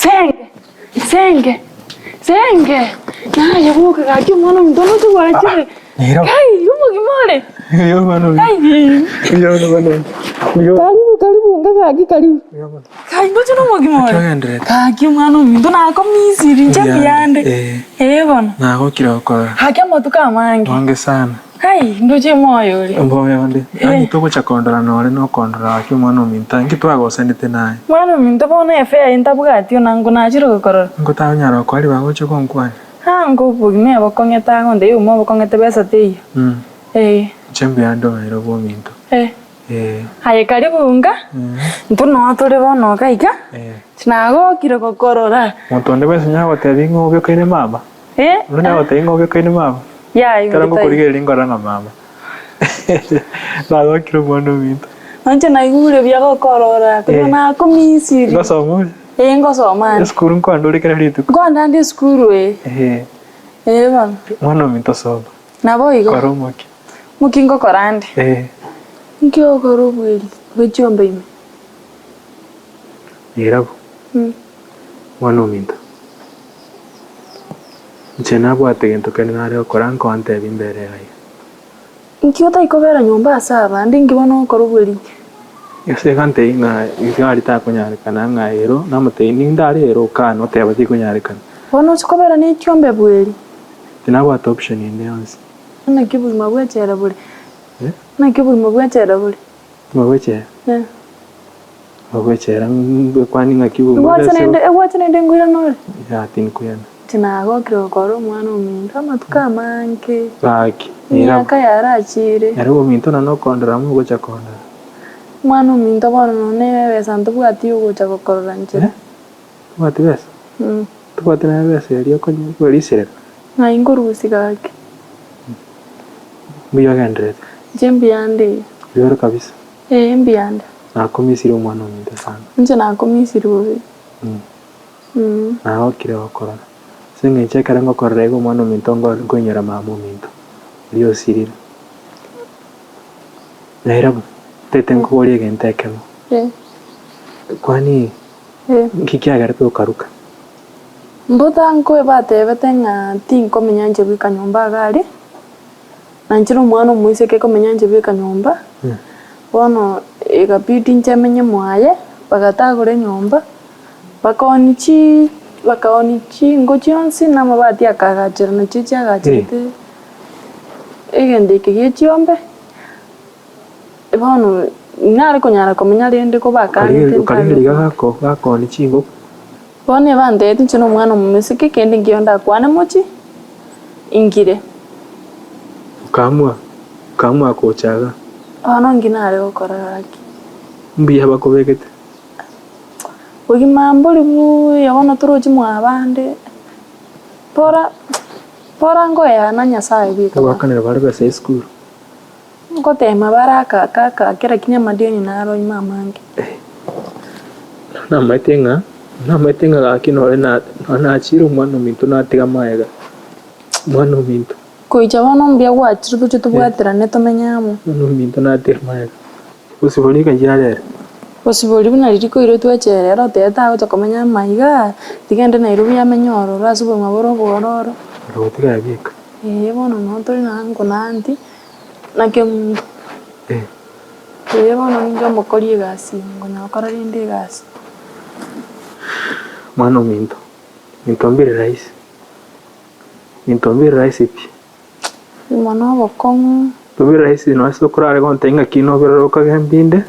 Senge. Na yabuka kaki mwana mtono tu wachire. Kai, yumo kimole. Yo mwana. Kai. Yo. Karibu ngapi karibu. Kai ngoja no kimole. Kaki mwana mtono akomisiri njabyande. Bana. Na ko kiroko. Haki motuka mangi. Wange sana. Hai, ndoje moyo ri. Mboyo ndi. Ani to gocha kondora no no kondora aki mwana minta ngi twagosanite naye. Mwana minta bona efe intabugati onango nachiro gukora. Ngo ta nyara ko ari bagoche konkwani. Ha ngo bugime abakongeta ngo nde umo bakongeta besa teyo. Chembe ando ero bo minto. Haye karibu unga. Ntuno tore bono kaika. Sinago kiro gokorora. Montonde besa nyago te bingo byo kaine mama. Nyago te bingo byo kaine mama. Ya, Kara ngo kurige lingo ranga mama. Na kiro bono minto. Anje na igure bya gokorora. Kuna komisi. Ngosomo. Ngosoma. Skuru nko andore kera ritu. Gonda ndi skuru bana. Mwana minto soba. Nabo igo. Koromoki. Mukingo korande. Nkyo korobweli. Bechombe ime. Irabo. Mwana minto. Nchena bwate gento kene nare koranko ante bimbere ai. Nkyo tai kobera nyumba asaba ndi ngibona korobweli. Yose kante inga igari ta kunyare kana ngairo namute nindare ero kano te abati kunyare kana. Bono chikobera ni chombe bweli. Tinabwa option inde yonse. Na kibu mabwechera buli. Na kibu mabwechera buli. Mabwechera. Mabwechera kwani ngakibu mabwechera. Wacha nende ngwira nore. Ya tin kuyana. Tinago kiro koro mwana minta matuka manke. Baki. Nyaka yarachire. Yaro minto nano kondra mu gocha kondra. Mwana minta bono none besa ntubwati ugocha gokorora nje. Bwati besa. Tubwati na besa yari ko risere. Na ingorusi gake. Mbiyo gendret. Jembiande. Yoro kabisa. Mbianda. Na komisiri umwana minta sana. Nje na komisiri ubi. Na okire okora. Singe chekara ngo korrego mwana minto ngo nyera mamu minto. Liyo sirira. Nairabu. Tete nkori gentekemo. Kwani kikiagara to karuka. Mbota nko batebete nga tinko menyanje bika nyumba gari. Nanchiro mwana muise ke ko menyanje bika nyumba. Bono egapiti nchemenye mwaye bagatagore nyumba. Bakonichi ngo chionsi na mabati akagachira na chichi agachite. Egende ke chiombe. Bono nare konyara komenya rende ko bakani ukariga gako ni chingo. Bone bande tinchino mwana mumisike kende ngionda kwana mochi ingire. Kamwa kochaga. Ono nginare gukora aki. Mbiya bakobegete. Ugi mambo libu yabona turoji mwabande. Pora ngo ya na nyasaye bika. Wakanira bari bese school. Ngo tema baraka kaka kera kinya madeni naro imamange. Na maitenga akinore na achiro mwana minto na tiga maega. Mwana minto. Kuija bono mbya gwachiro tucho tubwatira neto menyamo. Mwana minto na tiga maega. Usiboli kanjira. Usiboli buna ririko iro twechere teta aho takomenya maiga tigende Nairobi amenyoro rasubo maboro bororo. Rotiga bika. Bono no tori nango nanti nake mundu. Bono njo mokori gasi ngonya okora rinde gasi. Mwana minto. Minto mbiri raisi pi. Mwana bokongo. Mbiri raisi no aso kurare kontenga kino bero kagambinde.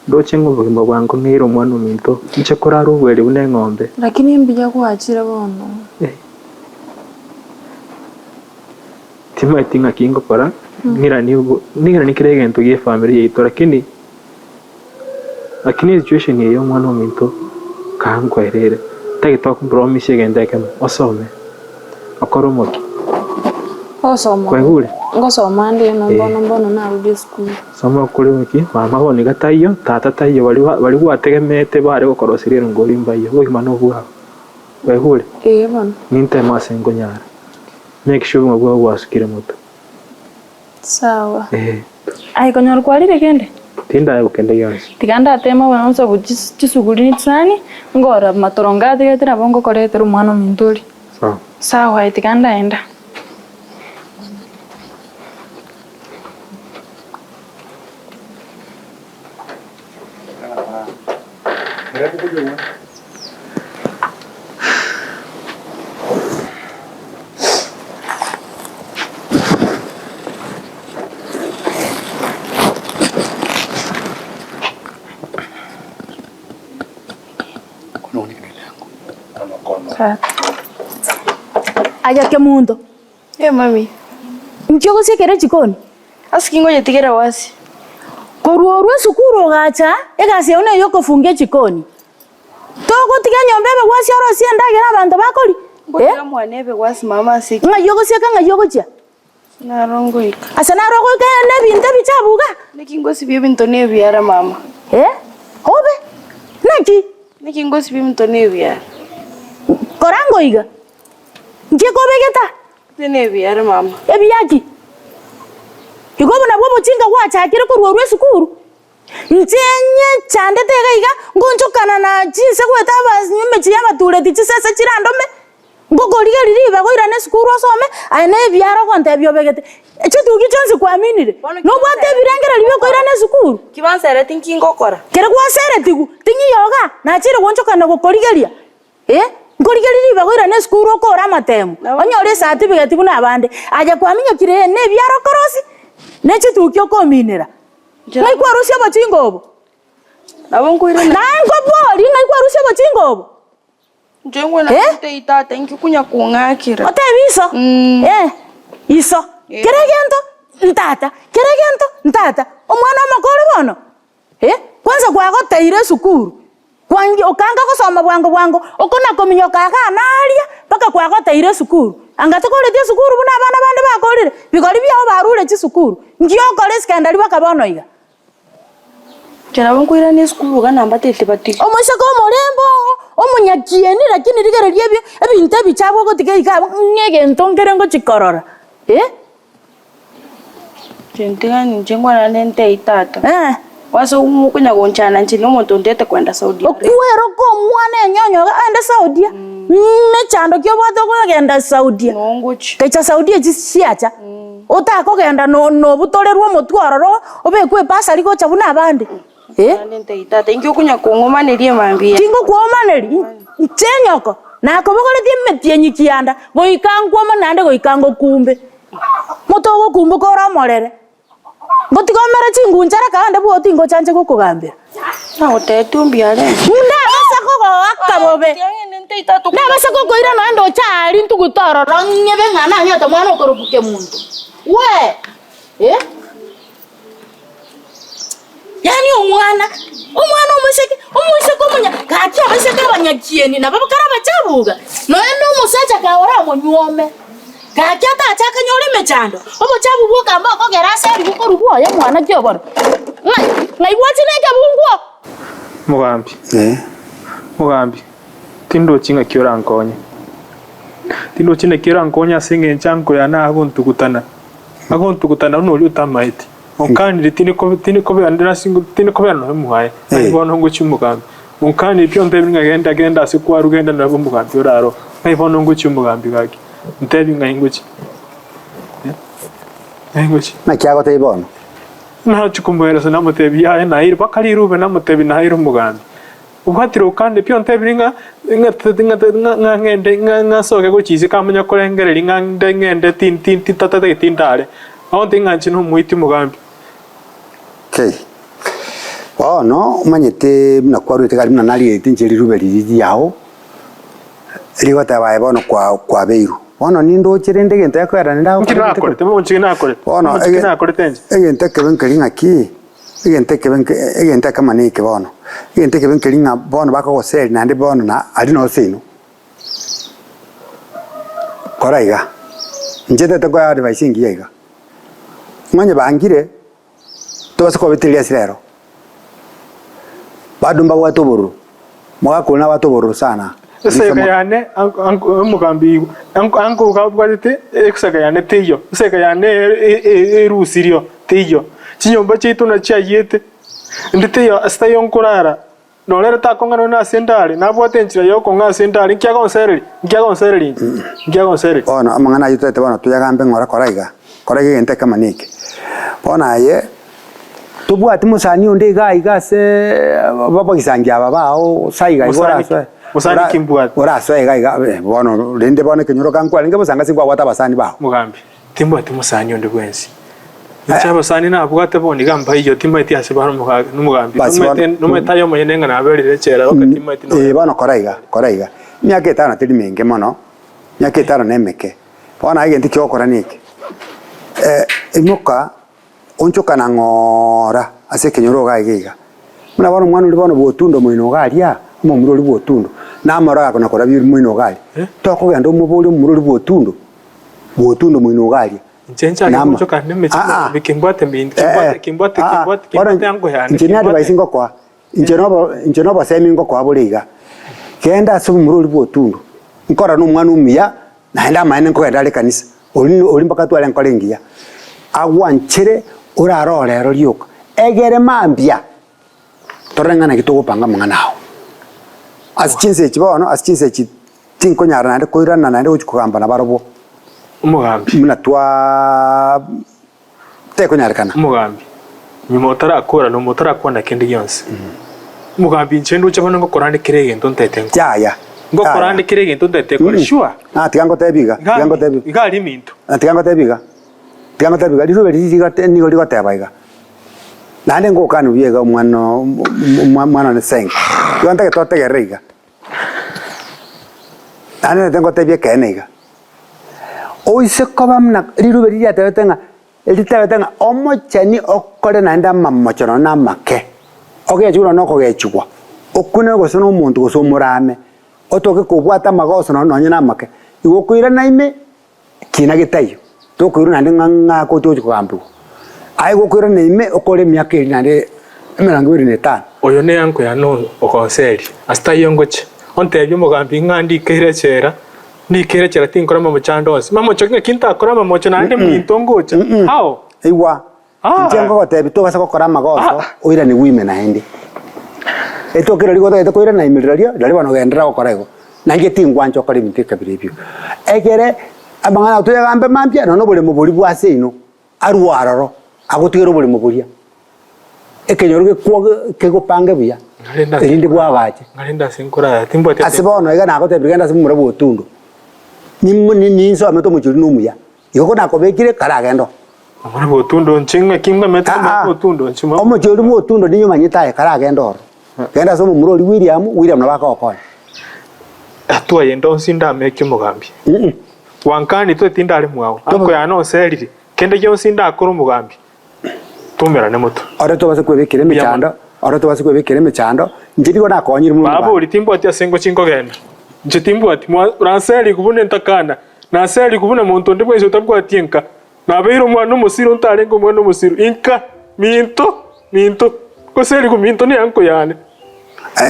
Dochengo bugimba bwangu ngiro mwana minto. Nche kurara ubweri bune ngombe. Lakini mbija kwachira bono. Tima tinga kingo para. Ngira ni kirege nto ye family yeito lakini situation yeyo mwana minto kangwa erere. Tagitoka promise gende kema osome. Akoromoki. Osoma. Kwegure. Ngosoma ndi no mbono na rudi school. Soma kuri wiki mama boni gatayo tata tayo bali gwategemete bare gukorosirira ngori mbayo wigima no bwa. Kwegure. Bana. Ninte masengo nyara. Make sure mabwa wasukire moto. Sawa. Ai konyor kwalire kende. Tinda ukende yonse. Tikanda tema wana usa kuchisugulini tsani ngora matorongati yetira bongo koretera umwana mintuli. Sawa tikanda enda. Aya ke mundo. Mami. Njoko sekere jikoni. Asikingo yetikera wasi. Koruorwe sukuru gacha egase one yoko funge jikoni. Toko tiga nyombebe wasi oro sienda gera bantu bakoli. Ngoja mwanebe wasi mama siki. Nga yoko seka nga yoko ja. Na rongo ika. Asa na rongo ika ne binte bichabuga. Nikingo sibi bintu ne biara mama. Hobe. Naki. Nikingo sibi bintu ne biara. Korango iga. Njeko begeta. Ne biara mama. Ebiyaki. Yugo na bobo chinga wacha akire koruorwe sukuru. Njenye chande tega iga ngonchokana na chinse kweta nyume chiyama ture tichise chirandome. Ngogoriga ririba goira ne sukuru osome ane byaro konte byobegete. Echo tugi chonse kwaminire. No bwate birengera libyo goira ne sukuru. Kibansere tinki ngokora. Kere kwasere tigu tingi yoga na chire gonchokana gokorigeria. Ngoriga ririba goira ne sukuru okora matemu. Onyore certificate buna abande. Aja kwaminyo kire ne byaro korosi. Nechi tukyo kominira. Ngai kwa rusha bachingobo. Nabongo ire na ngo boli ngai kwa rusha bachingobo. Njengwe na ita thank kunya kungakira. Ote biso. Iso. Keregento ntata. Keregento ntata. Omwana makoro bono. Kwanza kwa goteire sukuru. Kwangi okanga kusoma bwango okona kominyo kaka analia paka kwa goteire sukuru. Angatokole tie sukuru buna abana bande bakolire. Bigori byao barure chi sukuru. Ngiyo kole skandali bakabono iga. Kera bonkuira ne sukuru ganamba tete batiki. Omushako omurembo omunyakieni lakini rigererie byo ebinte bichabo gotike iga ngege ntongere ngo chikorora. Jentegani njengwana nente itata. Waso umukunya gonchana nchini omuntu ndete kwenda Saudi. Okuwero ko mwana nyonyo enda Saudi. Mechando kyo bwato kugenda Saudi. Nonguchi. Kecha Saudi chisiacha. Otako genda no butorerwa mutwaroro obekwe pasa liko chabuna abande. Nente itata ingyo kunya kongomanerie mambia. Kingo kuomaneri. Chenyoko. Na kobogole dimetie nyikianda. Goikangwa manande goikango kumbe. Motogo kumbe kora morere. Ngotikomera chingunjara kaande bwoti ngo chanje kokugambira. Na otetumbi ale. Ndabasa koko akabobe. Ndabasa koko ira no ndo chali ntugutoro ronyebe ngana nyota mwana okorobuke muntu. We. Yani omwana omuseke omunya kati abaseke abanyakieni nababo karaba chabuga. No eno musacha kawara monyome. Kaki atachaka nyole mechando. Obo chabu buka mbako gerasa eri bukorugo ya mwana kyoboro. Ngai wati neke bungo. Mugambi. Mugambi. Tindo chinga kyora nkonye. Tindo chine kyora nkonya singe nchanko ya na agontukutana. Agontukutana no lyutamaiti. Onkani tini ko andira singo tini ko no muhaye. Bono ngo chimugambi. Onkani pyo ndebinga genda sikwa rugenda na mugambi oraro. Ngai bono ngo chimugambi gaki. Ntebi ngainguchi. Ngainguchi. Na kyago teibono. Na chukumwera sana mutebi ya na iri bakali rube na mutebi na iri mugambi. Ugatiro kande pyo ntebi nga ngende nga soke gochise kamanya kolengere ngende tin tata tindale. Onte nganchi no muiti mugambi. Okay. No manyete na kwaru tekali na nali tinjeri rube lili yao. Riwata bae bono kwa beiru. Ono nindo chirende gente yakwera nda ukore temo nchina akore ono nchina akore tenje egente kebenkelinga ki egente kamane ke bono egente kebenkelinga bono bakogoseri nande bono na alino sino koraiga njete te kwa advice ngi yega mwanye bangire tose ko betelia sirero badumba watoburu mwakona watoburu sana. Seka yane mugambi anko kabwate eksaka yane teyo seka yane erusirio teyo chinyomba chitu na chayete ndite yo asta yonkurara nolere ta kongana na sendari na bote nchira yo konga sendari nkya konsereri ona amangana yutete bona tuyagambe ngora koraiga ngente kama niki bona ye tubwati musani onde igase baba gisangia babao saiga igora so musani kimbwati ora so iga bona rende bona kenyoro kankwa linge busanga singwa wata basani bao mugambi timbwati musani onde gwensi Nchaba sani na bugate boni gamba iyo timati asibano n'umugambi numeta yo moyenenga na aberire cera okati timati no bana koraiga myaka etano tiri menge mono myaka etano nemeke bona ige ndiki okora niki imoka onchoka na ngora ase kenyoro gaigiga muna bona mwana uri bona botundo moino garia mo murori botundo na amara akona kora biri moino gari toko genda umubuli murori botundo moino garia Njenja kuchoka nemechi bikimbwate mbindi kimbwate yango yani injeni advice ngokwa injenoba semi ngokwa buliga kenda subu muruli botundu nkora n'umwana umiya naenda maene ngo yadale kanisa oli mpaka twale nkolengiya agwanchere urarorero lyuka egere mambya torengana kitogopanga manganaho asichinse chibono asichinse chinkonyara nande koirana nande uchikugamba na barobo umugambi muna twa teko nyarikana umugambi nyumotara akora no motara kwana kendi yonse umugambi nchendo chabana ngo korande kirege ntontete ya ngo korande kirege ntontete ko sure tigango tebiga igali minto tigango tebiga lizo beliziga teni ngo ligotebaiga nande ngo kanu biega mwana ne senga yonta ke totegerega nande tengo tebia kenega oise kobamna lirube lyatetenga elitetenga omocheni okore nanda mamochono na make ogechulo noko gechugwa okune gosono umuntu gosomurame otoke kubwata magoso no nyina make igo kuira naime kina gitayo to kuira nande nganga ko to kugambu ai go kuira naime okore myaka nande emerango iri netano oyo ne yanko ya no okonseri asta yongoche onte byumugambi ngandi kirechera ni kere chera tinkora mamo chandos mamo chokinga kinta kora mamo chonande mwintongocha how iwa njengo gotebi to basa gukora magoso oira ni women ahindi eto kero ligo to koira na imirario dali bano gendera gukora igo nange tingwancho kora imiteka biribyo egere abangana to yagambe mampya no bole mubuli bwase ino arwaroro agotigero bole mubulia ekenyoruge kwa kegopange buya elinde bwabaje ngalinda sinkora timbote asibono iga nago tebigenda simura botundo ni nso ameto muchuri numuya yoko nakobekire karagendo amara botundo nchinga kimba meta botundo nchima omuchuri botundo ninyo manyitaye karagendo genda so murori William na baka okona atwa yendo sinda meke mugambi wankani to tindale mwawo ako ya no seriri kende yo sinda akoro mugambi tumera ne moto ore to base kwebekire mechando njiri gona akonyira mu babo litimbo ati asengo chingo genda njitimbo ati ranseli kubune ntakana na seli kubune muntu ndibwe izo tabwa tienka na beiro mwana musiro ntarengo mwana musiro inka minto ko seli ku minto ni anko yane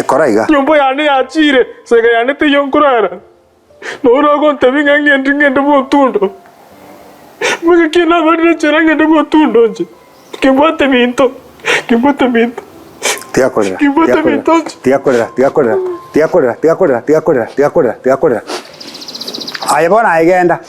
koraiga nyumbo yane yachire sega yane te yonkurara no urago tabinga ngende botundo muga kina bari cheranga de botundo nje kimbate minto tiakorera ayabona agenda